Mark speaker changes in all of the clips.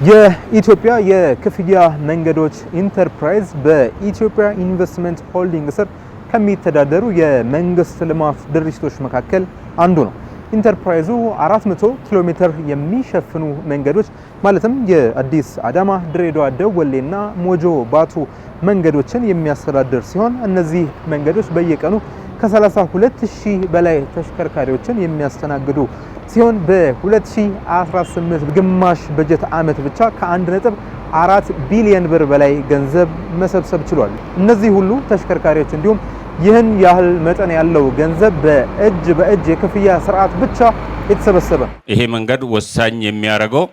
Speaker 1: የኢትዮጵያ የክፍያ መንገዶች ኢንተርፕራይዝ በኢትዮጵያ ኢንቨስትመንት ሆልዲንግ ስር ከሚተዳደሩ የመንግስት ልማት ድርጅቶች መካከል አንዱ ነው። ኢንተርፕራይዙ 400 ኪሎ ሜትር የሚሸፍኑ መንገዶች ማለትም የአዲስ አዳማ፣ ድሬዳዋ፣ ደወሌና ሞጆ ባቱ መንገዶችን የሚያስተዳድር ሲሆን እነዚህ መንገዶች በየቀኑ ከ32000 በላይ ተሽከርካሪዎችን የሚያስተናግዱ ሲሆን በ2018 ግማሽ በጀት ዓመት ብቻ ከ1.4 ቢሊዮን ብር በላይ ገንዘብ መሰብሰብ ችሏል። እነዚህ ሁሉ ተሽከርካሪዎች እንዲሁም ይህን ያህል መጠን ያለው ገንዘብ በእጅ የክፍያ ስርዓት ብቻ የተሰበሰበ።
Speaker 2: ይሄ መንገድ ወሳኝ የሚያደርገው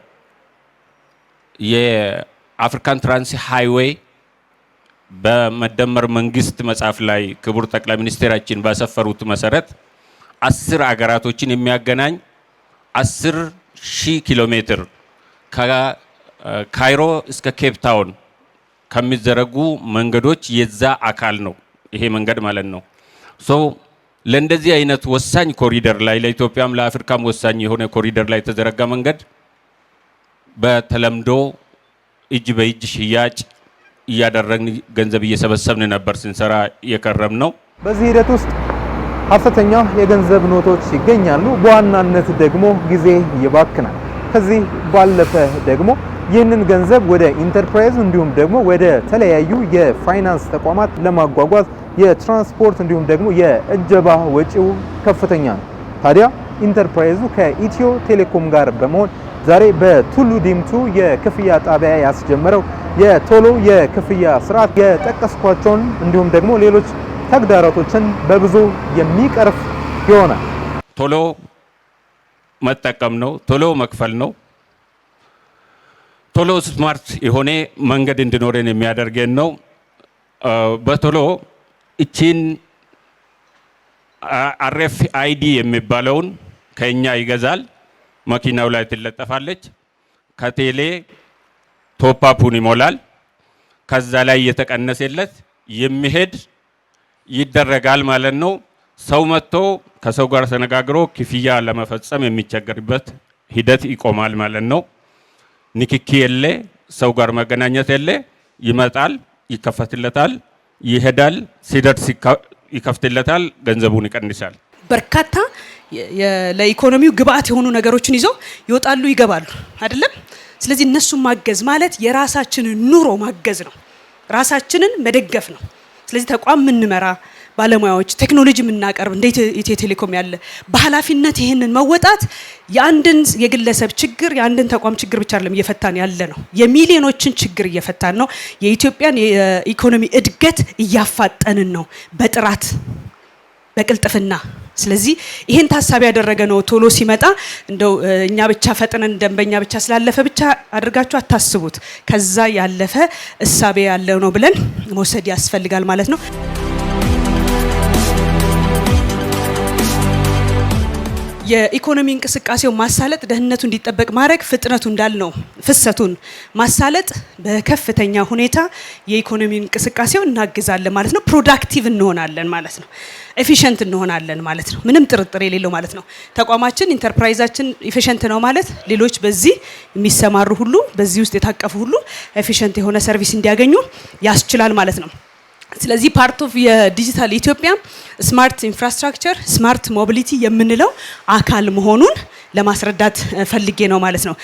Speaker 2: የአፍሪካን ትራንስ ሃይዌይ በመደመር መንግስት መጽሐፍ ላይ ክቡር ጠቅላይ ሚኒስትራችን ባሰፈሩት መሰረት 10 አገራቶችን የሚያገናኝ 10,000 ኪሎ ሜትር ከካይሮ እስከ ኬፕ ታውን ከሚዘረጉ መንገዶች የዛ አካል ነው ይሄ መንገድ ማለት ነው። ለእንደዚህ አይነት ወሳኝ ኮሪደር ላይ ለኢትዮጵያም ለአፍሪካም ወሳኝ የሆነ ኮሪደር ላይ የተዘረጋ መንገድ በተለምዶ እጅ በእጅ ሽያጭ እያደረግን ገንዘብ እየሰበሰብን ነበር ስንሰራ የከረም ነው።
Speaker 1: በዚህ ሂደት ውስጥ ሀሰተኛ የገንዘብ ኖቶች ይገኛሉ። በዋናነት ደግሞ ጊዜ ይባክናል። ከዚህ ባለፈ ደግሞ ይህንን ገንዘብ ወደ ኢንተርፕራይዝ እንዲሁም ደግሞ ወደ ተለያዩ የፋይናንስ ተቋማት ለማጓጓዝ የትራንስፖርት እንዲሁም ደግሞ የእጀባ ወጪው ከፍተኛ ነው። ታዲያ ኢንተርፕራይዙ ከኢትዮ ቴሌኮም ጋር በመሆን ዛሬ በቱሉ ዲምቱ የክፍያ ጣቢያ ያስጀመረው የቶሎ የክፍያ ስርዓት የጠቀስኳቸውን እንዲሁም ደግሞ ሌሎች ተግዳሮቶችን በብዙ የሚቀርፍ ይሆናል።
Speaker 2: ቶሎ መጠቀም ነው፣ ቶሎ መክፈል ነው። ቶሎ ስማርት የሆነ መንገድ እንዲኖረን የሚያደርገን ነው። በቶሎ እቺን RFID የሚባለውን ከኛ ይገዛል፣ መኪናው ላይ ትለጠፋለች። ከቴሌ ቶፓፑን ይሞላል። ከዛ ላይ የተቀነሰለት የሚሄድ ይደረጋል ማለት ነው። ሰው መጥቶ ከሰው ጋር ተነጋግሮ ክፍያ ለመፈጸም የሚቸገርበት ሂደት ይቆማል ማለት ነው። ንክኪ የለ፣ ሰው ጋር መገናኘት የለ። ይመጣል፣ ይከፈትለታል፣ ይሄዳል፣ ሲደርስ ይከፍትለታል፣ ገንዘቡን ይቀንሳል።
Speaker 3: በርካታ ለኢኮኖሚው ግብአት የሆኑ ነገሮችን ይዘው ይወጣሉ፣ ይገባሉ አይደለም። ስለዚህ እነሱ ማገዝ ማለት የራሳችንን ኑሮ ማገዝ ነው፣ ራሳችንን መደገፍ ነው። ስለዚህ ተቋም የምንመራ ባለሙያዎች ቴክኖሎጂ የምናቀርብ እንደ ኢትዮ ቴሌኮም ያለ በኃላፊነት ይህንን መወጣት የአንድን የግለሰብ ችግር የአንድን ተቋም ችግር ብቻ አይደለም እየፈታን ያለ ነው፣ የሚሊዮኖችን ችግር እየፈታን ነው። የኢትዮጵያን የኢኮኖሚ እድገት እያፋጠንን ነው በጥራት በቅልጥፍና። ስለዚህ ይሄን ታሳቢ ያደረገ ነው። ቶሎ ሲመጣ እንደው እኛ ብቻ ፈጥነን ደንበኛ ብቻ ስላለፈ ብቻ አድርጋችሁ አታስቡት። ከዛ ያለፈ እሳቤ ያለው ነው ብለን መውሰድ ያስፈልጋል ማለት ነው። የኢኮኖሚ እንቅስቃሴው ማሳለጥ፣ ደህንነቱ እንዲጠበቅ ማድረግ፣ ፍጥነቱ እንዳልነው ፍሰቱን ማሳለጥ በከፍተኛ ሁኔታ የኢኮኖሚ እንቅስቃሴው እናግዛለን ማለት ነው። ፕሮዳክቲቭ እንሆናለን ማለት ነው። ኤፊሽንት እንሆናለን ማለት ነው። ምንም ጥርጥር የሌለው ማለት ነው። ተቋማችን ኢንተርፕራይዛችን ኤፊሽንት ነው ማለት ሌሎች በዚህ የሚሰማሩ ሁሉ በዚህ ውስጥ የታቀፉ ሁሉ ኤፊሽንት የሆነ ሰርቪስ እንዲያገኙ ያስችላል ማለት ነው። ስለዚህ ፓርት ኦፍ የዲጂታል ኢትዮጵያ ስማርት ኢንፍራስትራክቸር ስማርት ሞቢሊቲ የምንለው አካል መሆኑን ለማስረዳት ፈልጌ ነው ማለት ነው።